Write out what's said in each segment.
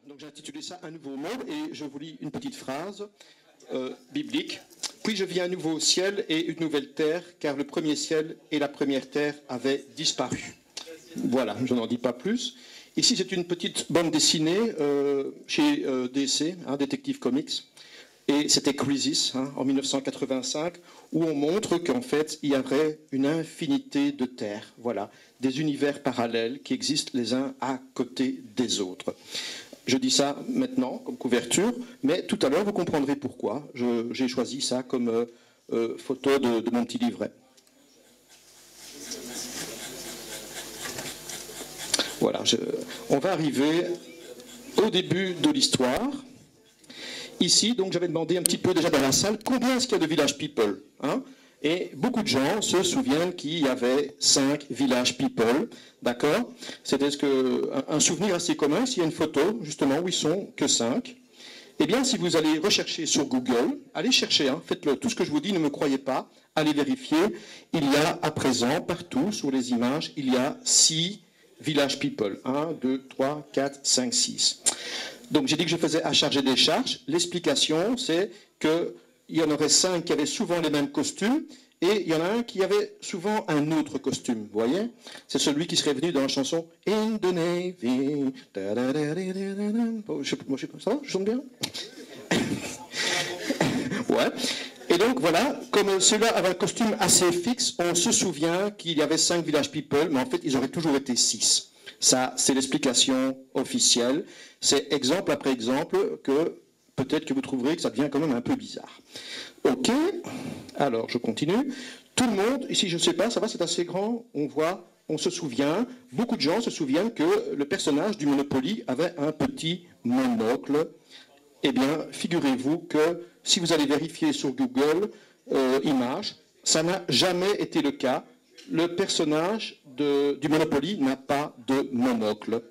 Donc j'ai intitulé ça Un nouveau monde et je vous lis une petite phrase biblique. Puis je vis un nouveau ciel et une nouvelle terre, car le premier ciel et la première terre avaient disparu. Voilà, je n'en dis pas plus. Ici, c'est une petite bande dessinée chez DC, Detective Comics, et c'était Crisis, en 1985, où on montre qu'en fait, il y aurait une infinité de terres, voilà, des univers parallèles qui existent les uns à côté des autres. Je dis ça maintenant comme couverture, mais tout à l'heure, vous comprendrez pourquoi j'ai choisi ça comme photo de mon petit livret. Voilà, on va arriver au début de l'histoire. Ici, donc, j'avais demandé un petit peu déjà dans la salle, combien est-ce qu'il y a de Village People, et beaucoup de gens se souviennent qu'il y avait 5 Village People, d'accord? C'était un souvenir assez commun. S'il y a une photo, justement, où ils sont que 5. Eh bien, si vous allez rechercher sur Google, allez chercher, faites-le. Tout ce que je vous dis, ne me croyez pas, allez vérifier. Il y a à présent, partout, sur les images, il y a 6 Village People. 1, 2, 3, 4, 5, 6. Donc j'ai dit que je faisais à charge et décharge. L'explication, c'est qu'il y en aurait 5 qui avaient souvent les mêmes costumes, et il y en a un qui avait souvent un autre costume, vous voyez? C'est celui qui serait venu dans la chanson « In the Navy ». Ça va? Je chante bien? Ouais. Et donc voilà, comme ceux-là avaient un costume assez fixe, on se souvient qu'il y avait 5 Village People, mais en fait ils auraient toujours été 6. Ça, c'est l'explication officielle. C'est exemple après exemple que peut-être que vous trouverez que ça devient quand même un peu bizarre. Ok, alors je continue. Tout le monde, ici je ne sais pas, ça va, c'est assez grand, on voit, on se souvient, beaucoup de gens se souviennent que le personnage du Monopoly avait un petit monocle. Eh bien, figurez-vous que si vous allez vérifier sur Google Images, ça n'a jamais été le cas. Le personnage du Monopoly n'a pas de monocle.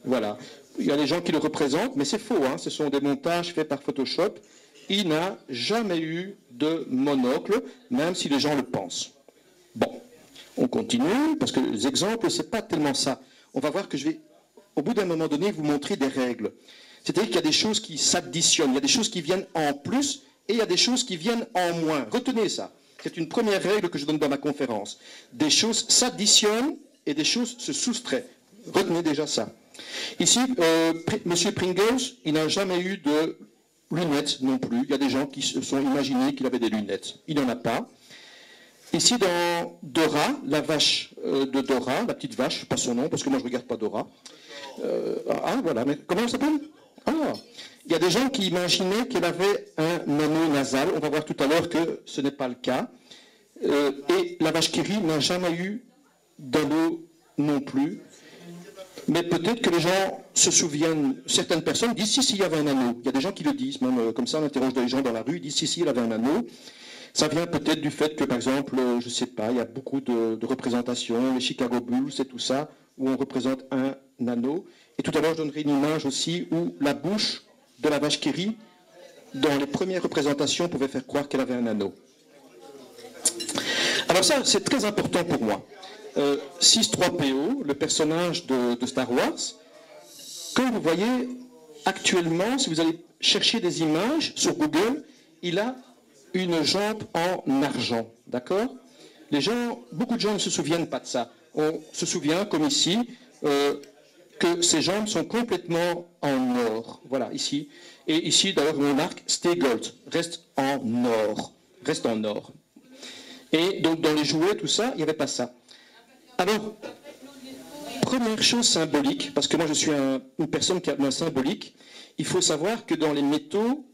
Voilà. Il y a des gens qui le représentent, mais c'est faux. Ce sont des montages faits par Photoshop. Il n'a jamais eu de monocle, même si les gens le pensent. Bon, on continue, parce que les exemples, ce n'est pas tellement ça. On va voir que je vais, au bout d'un moment donné, vous montrer des règles. C'est-à-dire qu'il y a des choses qui s'additionnent, il y a des choses qui viennent en plus, et il y a des choses qui viennent en moins. Retenez ça. C'est une première règle que je donne dans ma conférence. Des choses s'additionnent et des choses se soustraient. Retenez déjà ça. Ici, M. Pringles, il n'a jamais eu de lunettes non plus. Il y a des gens qui se sont imaginés qu'il avait des lunettes. Il n'en a pas. Ici, dans Dora, la vache de Dora, la petite vache, pas son nom, parce que moi je ne regarde pas Dora. Voilà, mais comment elle s'appelle? Il y a des gens qui imaginaient qu'elle avait un anneau nasal. On va voir tout à l'heure que ce n'est pas le cas. Et la vache qui rit n'a jamais eu d'anneau non plus. Mais peut-être que les gens se souviennent, certaines personnes disent si, il y avait un anneau. Il y a des gens qui le disent, même comme ça, on interroge des gens dans la rue, ils disent si, il avait un anneau. Ça vient peut-être du fait que, par exemple, je ne sais pas, il y a beaucoup de représentations, les Chicago Bulls et tout ça, où on représente un anneau. Et tout à l'heure, je donnerai une image aussi où la bouche de la vache qui rit, dans les premières représentations, pouvait faire croire qu'elle avait un anneau. Alors ça, c'est très important pour moi. 6-3PO, le personnage de Star Wars, comme vous voyez, actuellement, si vous allez chercher des images sur Google, il a une jambe en argent, d'accord? Beaucoup de gens ne se souviennent pas de ça. On se souvient, comme ici, que ses jambes sont complètement en or. Voilà, ici. Et ici, d'ailleurs, on marque Stay Gold, reste en or. Reste en or. Et donc, dans les jouets, tout ça, il n'y avait pas ça. Alors, première chose symbolique, parce que moi je suis une personne qui a un symbolique, il faut savoir que dans les métaux,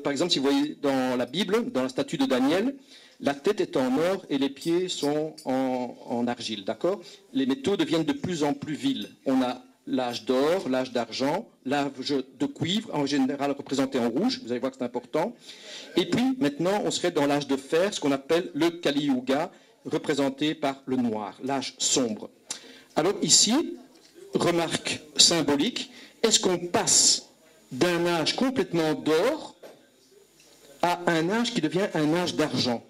par exemple, si vous voyez dans la Bible, dans la statue de Daniel, la tête est en or et les pieds sont en argile, d'accord? Les métaux deviennent de plus en plus vils. On a l'âge d'or, l'âge d'argent, l'âge de cuivre, en général représenté en rouge, vous allez voir que c'est important. Et puis, maintenant, on serait dans l'âge de fer, ce qu'on appelle le Kali Yuga, représenté par le noir, l'âge sombre. Alors ici, remarque symbolique, est-ce qu'on passe d'un âge complètement d'or à un âge qui devient un âge d'argent?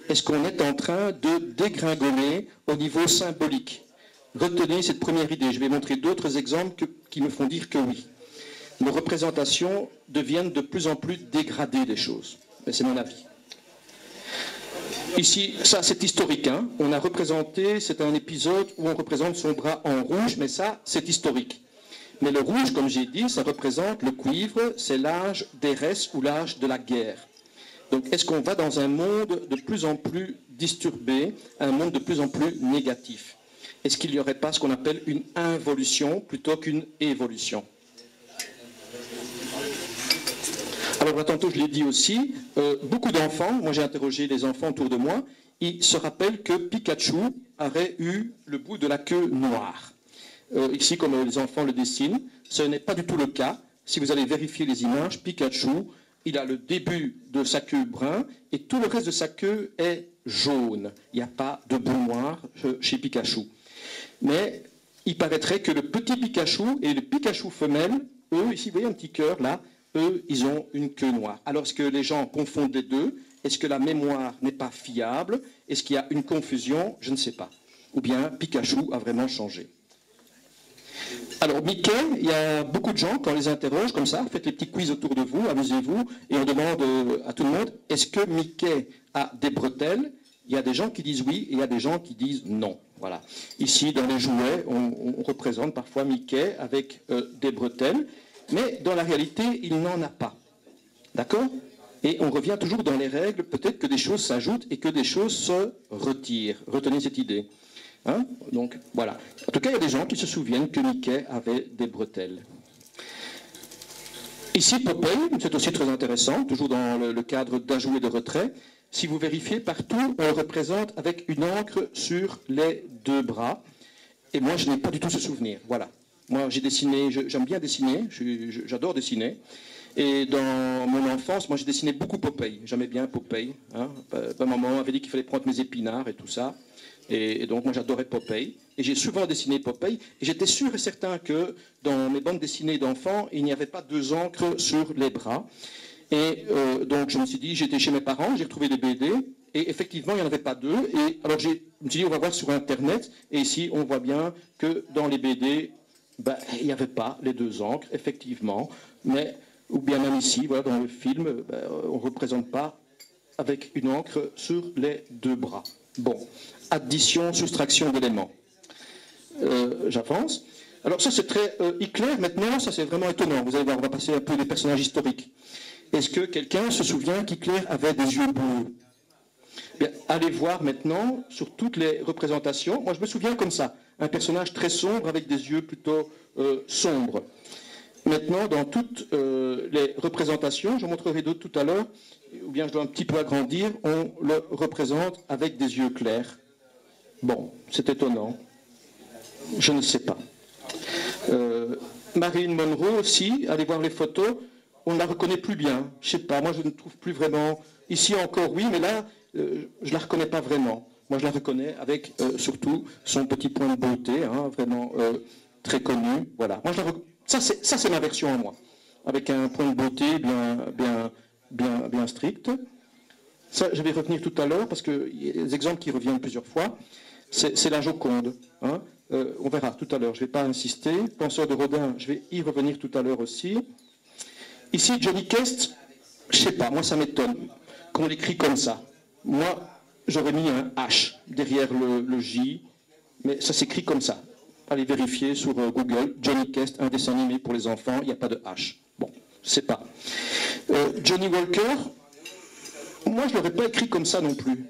Est-ce qu'on est en train de dégringoler au niveau symbolique? retenez cette première idée. Je vais montrer d'autres exemples qui me font dire que oui. Nos représentations deviennent de plus en plus dégradées des choses. Mais c'est mon avis. Ici, ça c'est historique. Hein. On a représenté, c'est un épisode où on représente son bras en rouge, mais ça c'est historique. Mais le rouge, comme j'ai dit, ça représente le cuivre, c'est l'âge d'Érès ou l'âge de la guerre. Donc est-ce qu'on va dans un monde de plus en plus disturbé, un monde de plus en plus négatif? Est-ce qu'il n'y aurait pas ce qu'on appelle une involution plutôt qu'une évolution? Alors, tantôt, je l'ai dit aussi, beaucoup d'enfants, moi j'ai interrogé les enfants autour de moi, ils se rappellent que Pikachu aurait eu le bout de la queue noire. Ici, comme les enfants le dessinent, ce n'est pas du tout le cas. Si vous allez vérifier les images, Pikachu, il a le début de sa queue brun et tout le reste de sa queue est jaune. Il n'y a pas de bout noir chez Pikachu. Mais il paraîtrait que le petit Pikachu et le Pikachu femelle, eux, ici, vous voyez un petit cœur là, eux, ils ont une queue noire. Alors, est-ce que les gens confondent les deux? Est-ce que la mémoire n'est pas fiable? Est-ce qu'il y a une confusion? Je ne sais pas. Ou bien Pikachu a vraiment changé. Alors, Mickey, il y a beaucoup de gens, quand on les interroge comme ça, faites les petits quiz autour de vous, amusez-vous, et on demande à tout le monde, est-ce que Mickey a des bretelles? Il y a des gens qui disent oui, et il y a des gens qui disent non. Voilà. Ici, dans les jouets, on représente parfois Mickey avec des bretelles, mais dans la réalité, il n'en a pas. D'accord? Et on revient toujours dans les règles, peut-être que des choses s'ajoutent et que des choses se retirent. Retenez cette idée. Hein? Donc, voilà. En tout cas, il y a des gens qui se souviennent que Mickey avait des bretelles. Ici, Popeye, c'est aussi très intéressant, toujours dans le cadre d'ajout et de retrait. Si vous vérifiez, partout, on le représente avec une encre sur les deux bras. Et moi, je n'ai pas du tout ce souvenir. Voilà. Moi, j'ai dessiné, j'aime bien dessiner, j'adore dessiner. Et dans mon enfance, moi, j'ai dessiné beaucoup Popeye. J'aimais bien Popeye. Hein. Ma maman avait dit qu'il fallait prendre mes épinards et tout ça. Et donc, moi, j'adorais Popeye. Et j'ai souvent dessiné Popeye. Et j'étais sûr et certain que dans mes bandes dessinées d'enfants, il n'y avait pas deux encres sur les bras. Et donc, je me suis dit, j'étais chez mes parents, j'ai retrouvé des BD. Et effectivement, il n'y en avait pas deux. Et alors, je me suis dit, on va voir sur Internet. Et ici, on voit bien que dans les BD, ben, il n'y avait pas les deux encres, effectivement. Mais, ou bien même ici, voilà, dans le film, ben, on ne représente pas avec une encre sur les deux bras. Bon, addition, soustraction d'éléments. J'avance. Alors ça, c'est très Hitler, maintenant, ça c'est vraiment étonnant. Vous allez voir, on va passer un peu des personnages historiques. Est-ce que quelqu'un se souvient qu'Hitler avait des yeux bleus? Bien, allez voir maintenant sur toutes les représentations. Moi, je me souviens comme ça, un personnage très sombre avec des yeux plutôt sombres. Maintenant, dans toutes les représentations, je montrerai d'autres tout à l'heure, ou bien je dois un petit peu agrandir, on le représente avec des yeux clairs. Bon, c'est étonnant. Je ne sais pas. Marilyn Monroe aussi, allez voir les photos, on ne la reconnaît plus bien. Je ne sais pas, moi je ne trouve plus vraiment. Ici encore oui, mais là, je ne la reconnais pas vraiment. Moi je la reconnais avec surtout son petit point de beauté, hein, vraiment très connu. Voilà. Moi, ça c'est ma version à moi, avec un point de beauté bien strict. Ça, je vais revenir tout à l'heure, parce que y a des exemples qui reviennent plusieurs fois. C'est la Joconde. Hein. On verra tout à l'heure, je ne vais pas insister. Penseur de Rodin, je vais y revenir tout à l'heure aussi. Ici, Johnny Quest, je ne sais pas, moi ça m'étonne qu'on l'écrit comme ça. Moi, j'aurais mis un H derrière le J, mais ça s'écrit comme ça. Allez vérifier sur Google, Johnny Quest, un dessin animé pour les enfants, il n'y a pas de H. Bon, je ne sais pas. Johnny Walker, moi je ne l'aurais pas écrit comme ça non plus.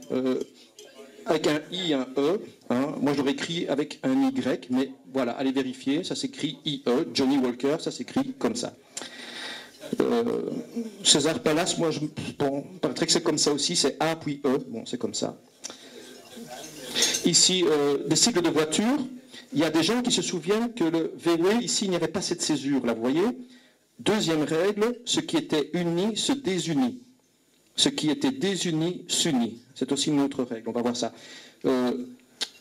Avec un I, un E, hein. Moi je l'aurais écrit avec un Y, mais voilà, allez vérifier, ça s'écrit IE, Johnny Walker, ça s'écrit comme ça. César Palace, moi, bon, il paraîtrait que c'est comme ça aussi, c'est A puis E, bon, c'est comme ça. Ici, des cycles de voitures, il y a des gens qui se souviennent que le VW, ici, il n'y avait pas cette césure, là, vous voyez. Deuxième règle, ce qui était uni se désunit. Ce qui était désuni s'unit. C'est aussi une autre règle, on va voir ça.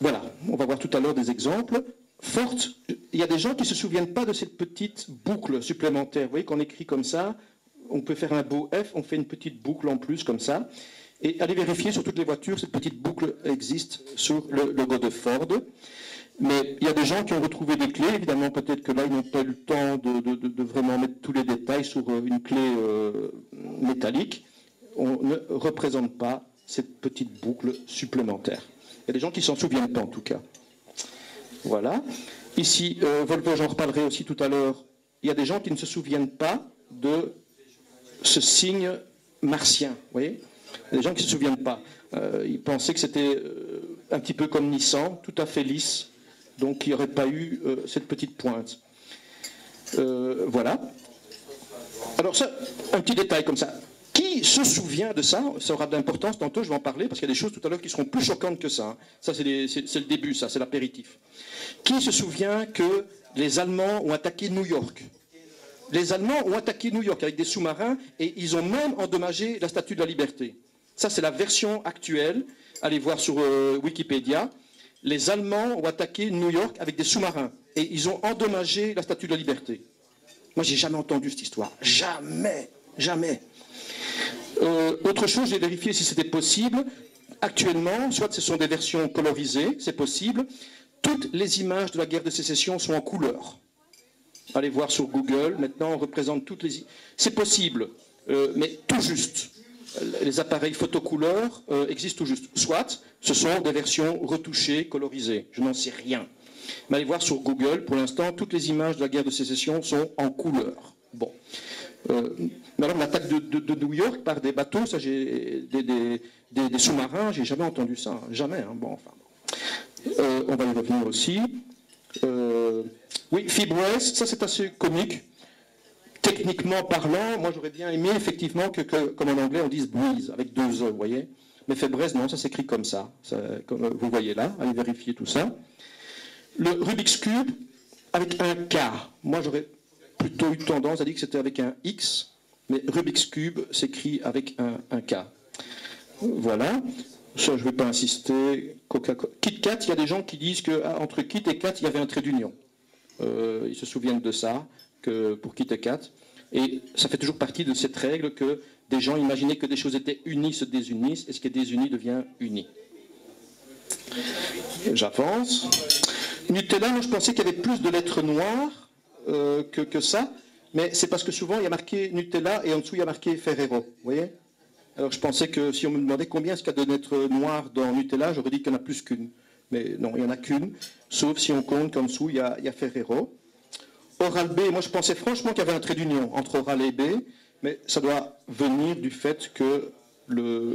Voilà, on va voir tout à l'heure des exemples. Forte, il y a des gens qui ne se souviennent pas de cette petite boucle supplémentaire. Vous voyez qu'on écrit comme ça, on peut faire un beau F, on fait une petite boucle en plus comme ça. Et allez vérifier sur toutes les voitures, cette petite boucle existe sur le logo de Ford. Mais il y a des gens qui ont retrouvé des clés. Évidemment, peut-être que là, ils n'ont pas eu le temps de vraiment mettre tous les détails sur une clé métallique. On ne représente pas cette petite boucle supplémentaire. Il y a des gens qui ne s'en souviennent pas, en tout cas. Voilà. Ici, Volvo, j'en reparlerai aussi tout à l'heure. Il y a des gens qui ne se souviennent pas de ce signe martien. Vous voyez ? Il y a des gens qui ne se souviennent pas. Ils pensaient que c'était un petit peu comme Nissan, tout à fait lisse. Donc il n'y aurait pas eu cette petite pointe. Voilà. Alors ça, un petit détail comme ça. Qui se souvient de ça? Ça aura de l'importance, tantôt je vais en parler, parce qu'il y a des choses tout à l'heure qui seront plus choquantes que ça. Hein. Ça c'est le début, ça, c'est l'apéritif. Qui se souvient que les Allemands ont attaqué New York? Les Allemands ont attaqué New York avec des sous-marins et ils ont même endommagé la Statue de la Liberté. Ça c'est la version actuelle. Allez voir sur Wikipédia. Les Allemands ont attaqué New York avec des sous-marins et ils ont endommagé la Statue de la Liberté. Moi, j'ai jamais entendu cette histoire. Jamais, jamais. Autre chose, j'ai vérifié si c'était possible. Actuellement, soit ce sont des versions colorisées, c'est possible. Toutes les images de la guerre de sécession sont en couleur. Allez voir sur Google. Maintenant, on représente toutes les... C'est possible, mais tout juste. Les appareils photocouleurs existent tout juste. Soit, ce sont des versions retouchées, colorisées. Je n'en sais rien. Mais allez voir sur Google, pour l'instant, toutes les images de la guerre de sécession sont en couleur. Bon. Mais alors, l'attaque de New York par des bateaux, ça, des sous-marins, j'ai jamais entendu ça. Hein. Jamais. Hein. Bon, enfin. On va y revenir aussi. Oui, Fibrous, ça c'est assez comique. Techniquement parlant, moi j'aurais bien aimé effectivement que, comme en anglais on dise breeze, avec deux E, vous voyez. Mais Fibrous, non, ça s'écrit comme ça, comme vous voyez là, allez vérifier tout ça. Le Rubik's Cube avec un K, moi j'aurais plutôt eu tendance à dire que c'était avec un X, mais Rubik's Cube s'écrit avec un K. Voilà, ça je ne vais pas insister. Coca-Cola. Kit Kat, il y a des gens qui disent qu'entre Kit et Kat, il y avait un trait d'union. Ils se souviennent de ça. Que pour Kit et Kat. Et ça fait toujours partie de cette règle que des gens imaginaient que des choses étaient unies se désunissent et ce qui est désuni devient uni. J'avance. Nutella, moi je pensais qu'il y avait plus de lettres noires que ça, mais c'est parce que souvent il y a marqué Nutella et en dessous il y a marqué Ferrero. Vous voyez? Alors je pensais que si on me demandait combien est-ce qu'il y a de lettres noires dans Nutella, j'aurais dit qu'il y en a plus qu'une. Mais non, il n'y en a qu'une, sauf si on compte qu'en dessous il y a Ferrero. Oral B, moi je pensais franchement qu'il y avait un trait d'union entre Oral et B, mais ça doit venir du fait que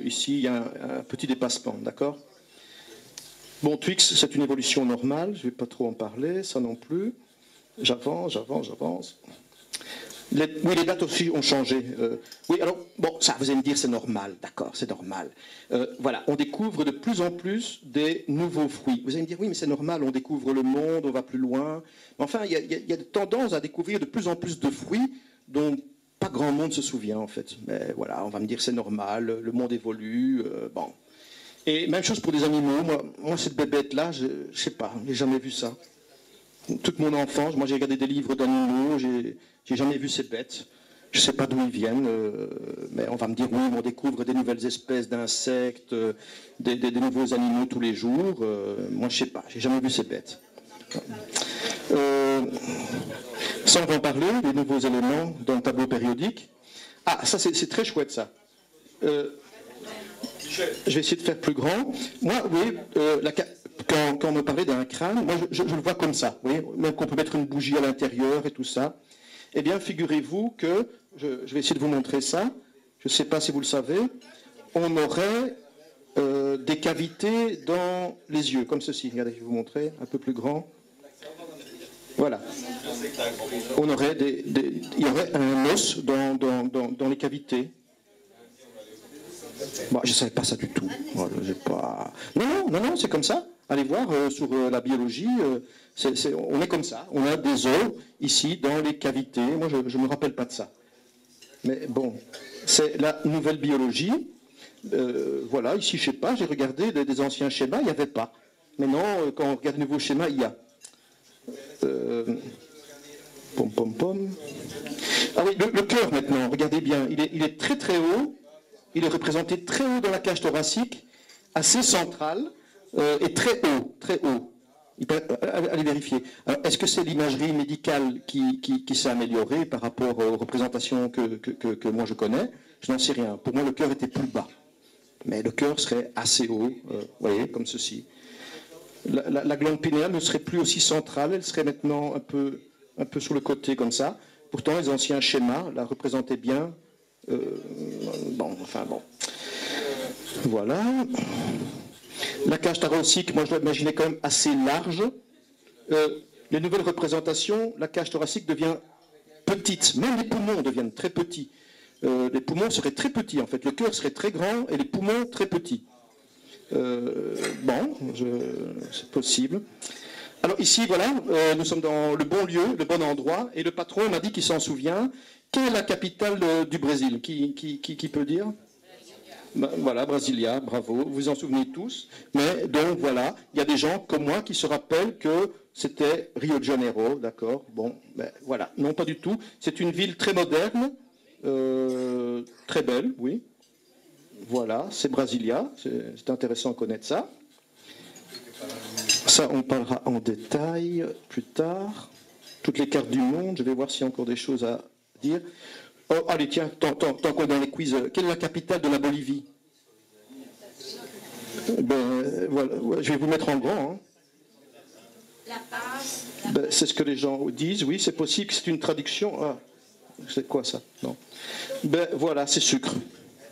ici il y a un petit dépassement, d'accord? Bon, Twix, c'est une évolution normale, je ne vais pas trop en parler, ça non plus. J'avance. Oui, les dates aussi ont changé. Oui, alors, bon, ça, vous allez me dire, c'est normal, d'accord, c'est normal. Voilà, on découvre de plus en plus des nouveaux fruits. Vous allez me dire, oui, mais c'est normal, on découvre le monde, on va plus loin. Mais enfin, il y a des tendances à découvrir de plus en plus de fruits dont pas grand monde se souvient, en fait. Mais voilà, on va me dire, c'est normal, le monde évolue, bon. Et même chose pour des animaux. Moi cette bébête-là, je ne sais pas, je n'ai jamais vu ça. Toute mon enfance, moi j'ai regardé des livres d'animaux, j'ai jamais vu ces bêtes. Je ne sais pas d'où ils viennent, mais on va me dire, oui, on découvre des nouvelles espèces d'insectes, des nouveaux animaux tous les jours. Moi, je ne sais pas, j'ai jamais vu ces bêtes. Ça, on va en parler, les nouveaux éléments dans le tableau périodique. Ah, ça, c'est très chouette, ça. Je vais essayer de faire plus grand. Moi, oui, quand on me parlait d'un crâne, moi, je le vois comme ça. Vous voyez, même qu'on peut mettre une bougie à l'intérieur et tout ça. Eh bien, figurez-vous que, je vais essayer de vous montrer ça, je ne sais pas si vous le savez, on aurait des cavités dans les yeux, comme ceci. Regardez, je vais vous montrer, un peu plus grand. Voilà. On aurait il y aurait un os dans les cavités. Bon, je ne savais pas ça du tout. Non, c'est comme ça. Allez voir sur la biologie, on est comme ça. On a des os ici dans les cavités. Moi, je ne me rappelle pas de ça. Mais bon, c'est la nouvelle biologie. Voilà, ici, je ne sais pas, j'ai regardé des anciens schémas, il n'y avait pas. Maintenant, quand on regarde de nouveaux schémas, il y a. Ah oui, le cœur maintenant, regardez bien, il est très très haut. il est représenté très haut dans la cage thoracique, assez central et très haut, très haut. Allez vérifier. Est-ce que c'est l'imagerie médicale qui s'est améliorée par rapport aux représentations que moi je connais? Je n'en sais rien. Pour moi, le cœur était plus bas. Mais le cœur serait assez haut, vous voyez, comme ceci. La glande pinéale ne serait plus aussi centrale, elle serait maintenant un peu sur le côté comme ça. Pourtant, les anciens schémas la représentaient bien. Bon. Voilà. La cage thoracique, moi je l'imaginais quand même assez large. Les nouvelles représentations, la cage thoracique devient petite. Même les poumons deviennent très petits. Les poumons seraient très petits en fait. Le cœur serait très grand et les poumons très petits. C'est possible. Alors ici, voilà, nous sommes dans le bon lieu, le bon endroit, et le patron m'a dit qu'il s'en souvient. Quelle est la capitale du Brésil? Qui peut dire? Voilà, Brasilia, bravo, vous vous en souvenez tous. Mais donc voilà, il y a des gens comme moi qui se rappellent que c'était Rio de Janeiro, d'accord? Bon, ben voilà, non pas du tout. C'est une ville très moderne, très belle, oui. Voilà, c'est Brasilia, c'est intéressant de connaître ça. Ça, on parlera en détail plus tard. Toutes les cartes du monde, je vais voir s'il y a encore des choses à dire. Oh, allez, tiens, tant qu'on est dans les quiz, quelle est la capitale de la Bolivie? Voilà, je vais vous mettre en grand. Hein. La Paz. C'est ce que les gens disent, oui, c'est possible, c'est une traduction. Ah, c'est quoi ça? Non. Voilà, c'est Sucre.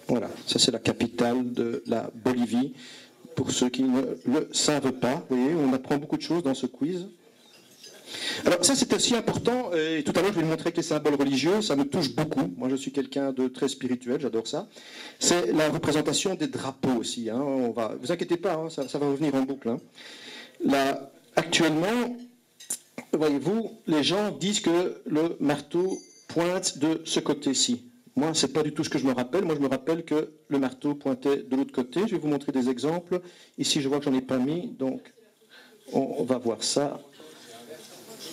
Voilà, ça c'est la capitale de la Bolivie. Pour ceux qui ne le savent pas, vous voyez, on apprend beaucoup de choses dans ce quiz. Alors ça c'est aussi important, et tout à l'heure je vais vous montrer que les symboles religieux, ça me touche beaucoup. Moi je suis quelqu'un de très spirituel, j'adore ça. C'est la représentation des drapeaux aussi. Hein. Vous inquiétez pas, hein, ça va revenir en boucle. Hein. Là, actuellement, voyez-vous, les gens disent que le marteau pointe de ce côté-ci. Moi, ce n'est pas du tout ce que je me rappelle. Moi, je me rappelle que le marteau pointait de l'autre côté. Je vais vous montrer des exemples. Ici, je vois que j'en ai pas mis, donc on va voir ça.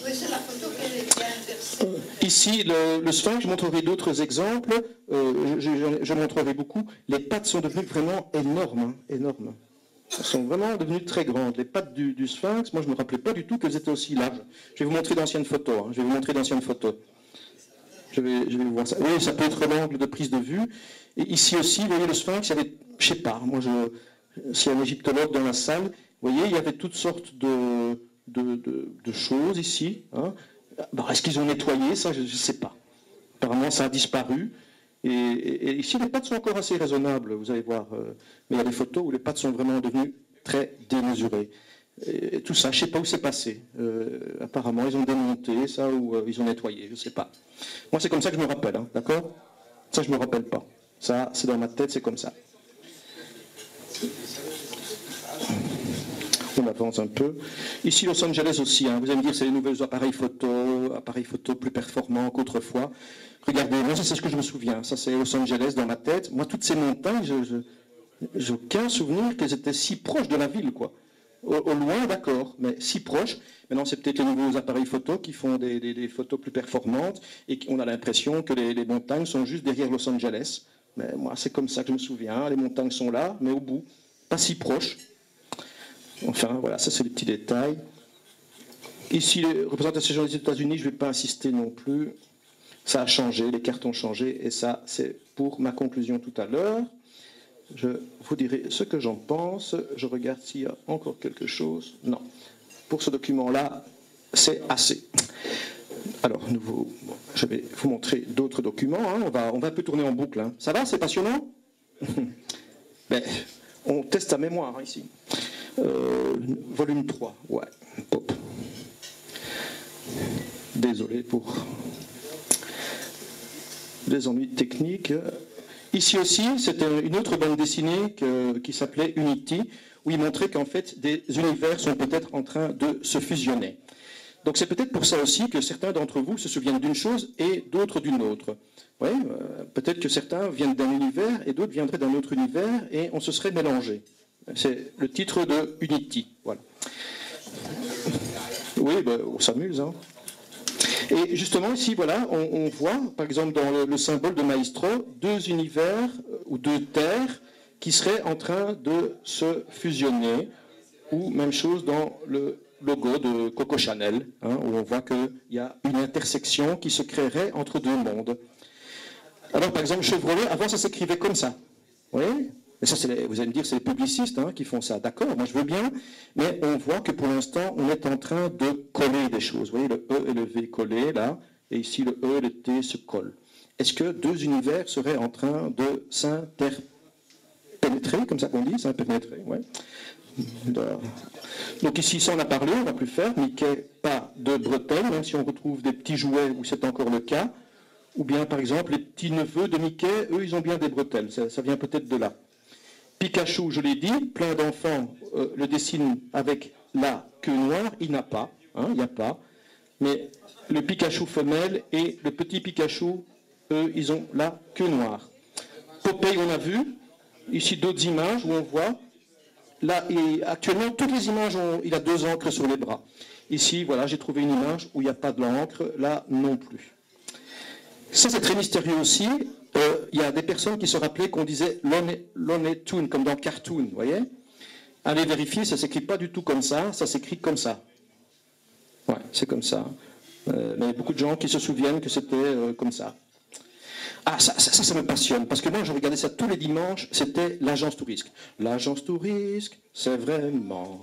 Oui, c'est la photo qu'elle est bien inversée. Ici, le sphinx, je montrerai d'autres exemples. Je montrerai beaucoup. Les pattes sont devenues vraiment énormes. Hein, énormes. Elles sont vraiment devenues très grandes. Les pattes du sphinx, moi, je ne me rappelais pas du tout qu'elles étaient aussi larges. Je vais vous montrer d'anciennes photos. Hein. Je vais vous montrer d'anciennes photos. Je vais vous voir ça. Oui, ça peut être l'angle de prise de vue. Et ici aussi, vous voyez, le sphinx, il y avait, je ne sais pas, moi, s'il y a un égyptologue dans la salle, vous voyez, il y avait toutes sortes de choses ici. Hein. Bon, est-ce qu'ils ont nettoyé ça? Je ne sais pas. Apparemment, ça a disparu. Et ici, les pattes sont encore assez raisonnables, vous allez voir. Mais il y a des photos où les pattes sont vraiment devenues très démesurées. Et tout ça, je ne sais pas où c'est passé. Apparemment, ils ont démonté ça ou ils ont nettoyé, je ne sais pas. Moi, c'est comme ça que je me rappelle, hein, d'accord? Ça, je ne me rappelle pas. Ça, c'est dans ma tête, c'est comme ça. On avance un peu. Ici, Los Angeles aussi, hein, vous allez me dire, c'est les nouveaux appareils photo plus performants qu'autrefois. Regardez, moi, ça, c'est ce que je me souviens. Ça, c'est Los Angeles dans ma tête. Moi, toutes ces montagnes, je n'ai aucun souvenir qu'elles étaient si proches de la ville, quoi. Au loin, d'accord, mais si proche. Maintenant, c'est peut-être les nouveaux appareils photo qui font des photos plus performantes et on a l'impression que les montagnes sont juste derrière Los Angeles. Mais moi, c'est comme ça que je me souviens. Les montagnes sont là, mais au bout, pas si proches. Enfin, voilà, ça, c'est les petits détails. Ici, les représentations des États-Unis, je ne vais pas insister non plus. Ça a changé, les cartes ont changé, et ça, c'est pour ma conclusion tout à l'heure. Je vous dirai ce que j'en pense. Je regarde s'il y a encore quelque chose. Non. Pour ce document-là, c'est assez. Alors, je vais vous montrer d'autres documents. Hein. On va un peu tourner en boucle. Hein. Ça va, c'est passionnant? Mais on teste sa mémoire hein, ici. Volume 3. Ouais. Pop. Désolé pour les ennuis techniques. Ici aussi, c'était une autre bande dessinée qui s'appelait Unity, où il montrait qu'en fait, des univers sont peut-être en train de se fusionner. Donc c'est peut-être pour ça aussi que certains d'entre vous se souviennent d'une chose et d'autres d'une autre. Ouais, peut-être que certains viennent d'un univers et d'autres viendraient d'un autre univers et on se serait mélangés. C'est le titre de Unity. Voilà. Oui, on s'amuse, hein. Et justement, ici, voilà, on voit, par exemple, dans le symbole de Maestro, deux univers ou deux terres qui seraient en train de se fusionner, ou même chose dans le logo de Coco Chanel, hein, où on voit qu'il y a une intersection qui se créerait entre deux mondes. Alors par exemple Chevrolet, avant ça s'écrivait comme ça. Oui, mais ça, vous allez me dire, c'est les publicistes hein, qui font ça. D'accord, moi je veux bien, mais on voit que pour l'instant, on est en train de coller des choses. Vous voyez, le E et le V collés, là, et ici le E et le T se collent. Est-ce que deux univers seraient en train de s'interpénétrer, comme ça qu'on dit, s'interpénétrer, ouais. Donc ici, ça on a parlé, on va plus faire. Mickey, pas de bretelles, même si on retrouve des petits jouets où c'est encore le cas. Ou bien, par exemple, les petits-neveux de Mickey, eux, ils ont bien des bretelles. Ça vient peut-être de là. Pikachu, je l'ai dit, plein d'enfants le dessinent avec la queue noire. Il n'a pas, hein, il n'y a pas. Mais le Pikachu femelle et le petit Pikachu, eux, ils ont la queue noire. Popeye, on a vu. Ici, d'autres images où on voit. Là, actuellement, toutes les images, il a deux encres sur les bras. Ici, voilà, j'ai trouvé une image où il n'y a pas de l'encre. Là, non plus. Ça, c'est très mystérieux aussi. Il y a des personnes qui se rappelaient qu'on disait Looney Tunes, comme dans Cartoon, vous voyez. Allez vérifier, ça ne s'écrit pas du tout comme ça s'écrit comme ça. Ouais, c'est comme ça. Mais il y a beaucoup de gens qui se souviennent que c'était comme ça. Ah, ça me passionne, parce que moi, je regardais ça tous les dimanches, c'était l'agence Tourisque. L'agence Tourisque, c'est vraiment...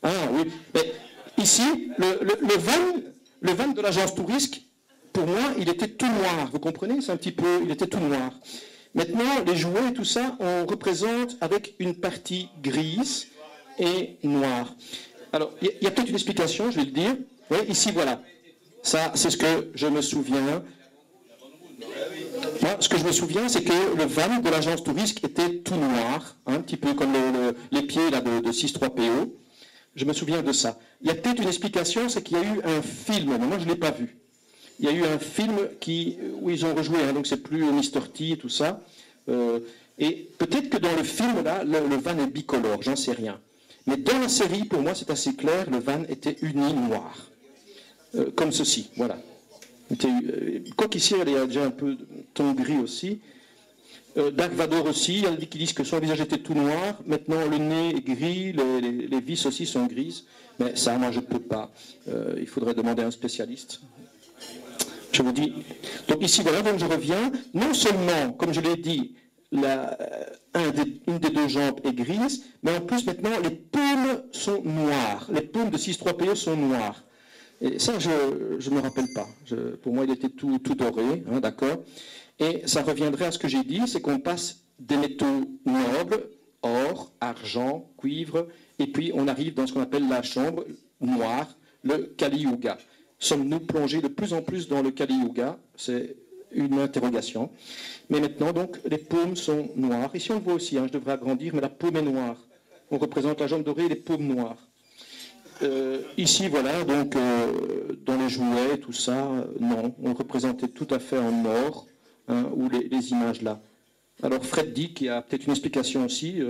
Ah oui, mais ici, le van de l'agence Tourisque, pour moi, il était tout noir, vous comprenez? C'est un petit peu, il était tout noir. Maintenant, les jouets et tout ça, on représente avec une partie grise et noire. Alors, il y a peut-être une explication, je vais le dire. Oui, ici, voilà. Ça, c'est ce que je me souviens. Moi, ce que je me souviens, c'est que le van de l'agence Tourisque était tout noir, un petit peu comme les pieds là, de 6.3PO. Je me souviens de ça. Il y a peut-être une explication, c'est qu'il y a eu un film, mais moi je ne l'ai pas vu. Il y a eu un film où ils ont rejoué, hein, donc c'est plus Mr. T et tout ça. Et peut-être que dans le film, là, le van est bicolore, j'en sais rien. Mais dans la série, pour moi, c'est assez clair, le van était uni noir. Comme ceci, voilà. Quoi qu'ici, il y a déjà un peu de ton gris aussi. Dark Vador aussi, il y en a qui disent que son visage était tout noir, maintenant le nez est gris, les vis aussi sont grises, mais ça, moi, je ne peux pas. Il faudrait demander à un spécialiste. Je vous dis. Donc ici, voilà, donc je reviens. Non seulement, comme je l'ai dit, une des deux jambes est grise, mais en plus, maintenant, les paumes sont noires. Les paumes de 6.3PE sont noires. Et ça, je ne me rappelle pas. Pour moi, il était tout doré, hein, d'accord. Et ça reviendrait à ce que j'ai dit, c'est qu'on passe des métaux nobles, or, argent, cuivre, et puis on arrive dans ce qu'on appelle la chambre noire, le Kali Yuga. Sommes-nous plongés de plus en plus dans le Kali Yuga? C'est une interrogation. Mais maintenant, donc, les paumes sont noires. Ici, on le voit aussi, hein, je devrais agrandir, mais la paume est noire. On représente la jambe dorée et les paumes noires. Ici, voilà, donc, dans les jouets, tout ça, non, on représentait tout à fait en or, hein, ou les images là. Alors Fred dit qu'il y a peut-être une explication aussi,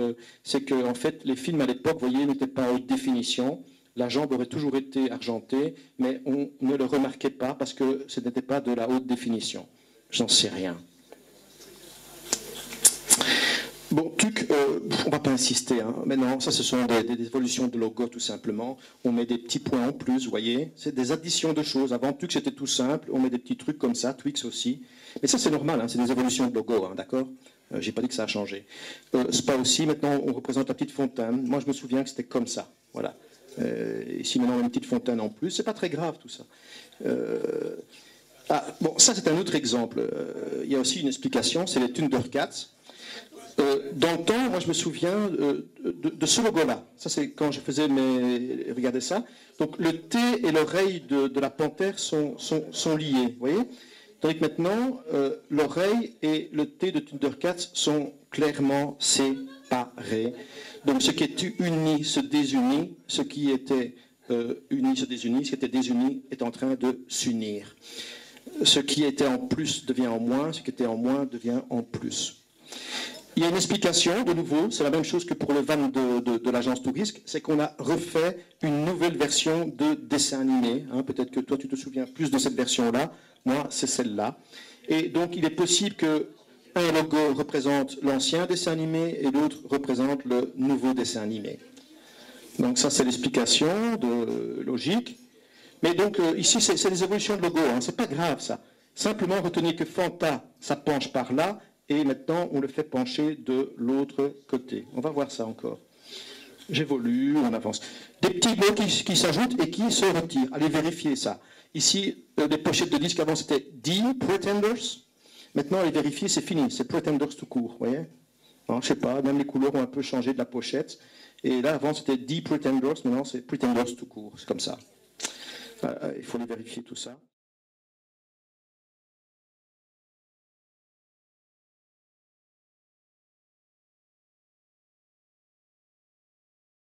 c'est que en fait, les films à l'époque, vous voyez, n'étaient pas en haute définition. La jambe aurait toujours été argentée, mais on ne le remarquait pas parce que ce n'était pas de la haute définition. J'en sais rien. Bon, TUC, on ne va pas insister, hein. Mais non, ça ce sont des évolutions de logo tout simplement. On met des petits points en plus, vous voyez. C'est des additions de choses. Avant TUC c'était tout simple, on met des petits trucs comme ça, Twix aussi. Mais ça c'est normal, hein, c'est des évolutions de logo, hein, d'accord. J'ai pas dit que ça a changé. Spa aussi, maintenant on représente la petite fontaine. Moi je me souviens que c'était comme ça, voilà. Ici maintenant on a une petite fontaine en plus, c'est pas très grave tout ça. Bon, ça c'est un autre exemple. Il y a aussi une explication, c'est les Thundercats. Dans le temps, moi je me souviens de ce logo-là. Ça c'est quand je faisais mes... Regardez ça. Donc le T et l'oreille de la panthère sont liés, vous voyez. Tandis que maintenant, l'oreille et le T de Thundercats sont clairement séparés. Donc ce qui est uni se désunit, ce qui était uni se désunit, ce qui était désuni est en train de s'unir. Ce qui était en plus devient en moins, ce qui était en moins devient en plus. Il y a une explication, de nouveau, c'est la même chose que pour le van de l'agence Tourisque, c'est qu'on a refait une nouvelle version de dessin animé. Hein, peut-être que toi, tu te souviens plus de cette version-là. Moi, c'est celle-là. Et donc, il est possible que un logo représente l'ancien dessin animé et l'autre représente le nouveau dessin animé. Donc ça, c'est l'explication de logique. Mais donc, ici, c'est des évolutions de logo. Hein. C'est pas grave, ça. Simplement, retenez que Fanta, ça penche par là, et maintenant, on le fait pencher de l'autre côté. On va voir ça encore. J'évolue, on avance. Des petits mots qui s'ajoutent et qui se retirent. Allez vérifier ça. Ici, les pochettes de disques avant, c'était The Pretenders. Maintenant, allez vérifier, c'est fini. C'est Pretenders tout court, vous voyez? Je ne sais pas, même les couleurs ont un peu changé de la pochette. Et là, avant, c'était The Pretenders. Maintenant, c'est Pretenders tout court. C'est comme ça. Il faut les vérifier tout ça.